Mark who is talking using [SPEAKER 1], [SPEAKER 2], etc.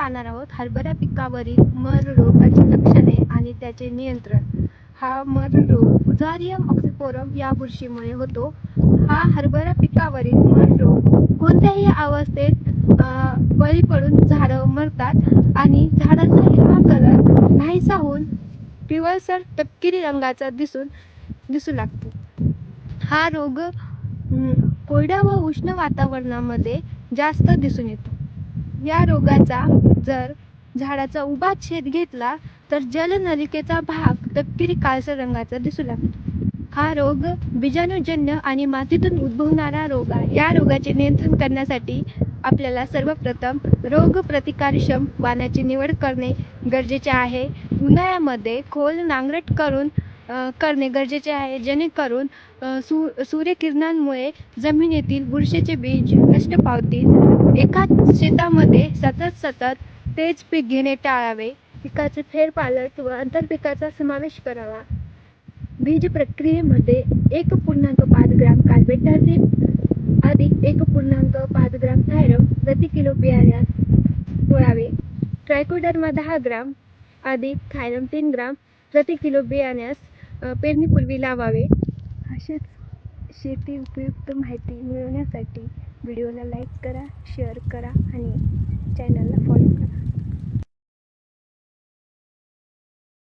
[SPEAKER 1] पाहणार आहोत हरभरा पिकावरील मर रोगाची लक्षणे आणि त्याचे नियंत्रण। हा मर रोग फुजारियम ऑक्सीफोरम या बुरशीमुळे होतो। हा हरभरा पिकावरील मर रोग कोणत्याही अवस्थेत बळी पडून झाडं मरतात आणि झाडाचा हिरवा कलर नाहीसा होऊन पिवळसर तपकिरी रंगाचा दिसू लागतो। हा रोग कोरड्या व उष्ण वातावरणामध्ये जास्त दिसून येतो। या रोगाचा जर झाडाचा उभा छेद घेतला तर जलनलिकेचा भाग तपकिरी काळसर रंगाचा दिसू लागतो। हा रोग बीजाणूजन्य आणि मातीतून उद्भवणारा रोग आहे। या रोगाचे नियंत्रण करण्यासाठी आपल्याला सर्वप्रथम रोग प्रतिकारक्षम वाणाची निवड करणे गरजेचे आहे। उन्हाळ्यामध्ये खोल नांगरट करणे गरजेचे आहे, जेणेकरून सूर्यकिरणांमुळे जमिनीतील बुरशीचे बीज नष्ट पावतील। एकाच शेतामध्ये सतत तेच पीक घेणे टाळावे। पिकाचे फेरपालट व आंतरपिकाचा समावेश करावा। बीज प्रक्रियेमध्ये 1.5 ग्रॅम कार्बेटाझिम अधिक 1.5 ग्रॅम थायरम प्रति किलो बियाण्यात घोळावे। ट्रायकोडर्मा 10 ग्रॅम अधिक थायरम 3 ग्रॅम प्रति किलो बियाण्यास पेरणीपूर्वी लावावे। असेच शेती उपयुक्त माहिती मिळवण्यासाठी व्हिडिओला लाईक करा, शेअर करा आणि चॅनलला फॉलो करा।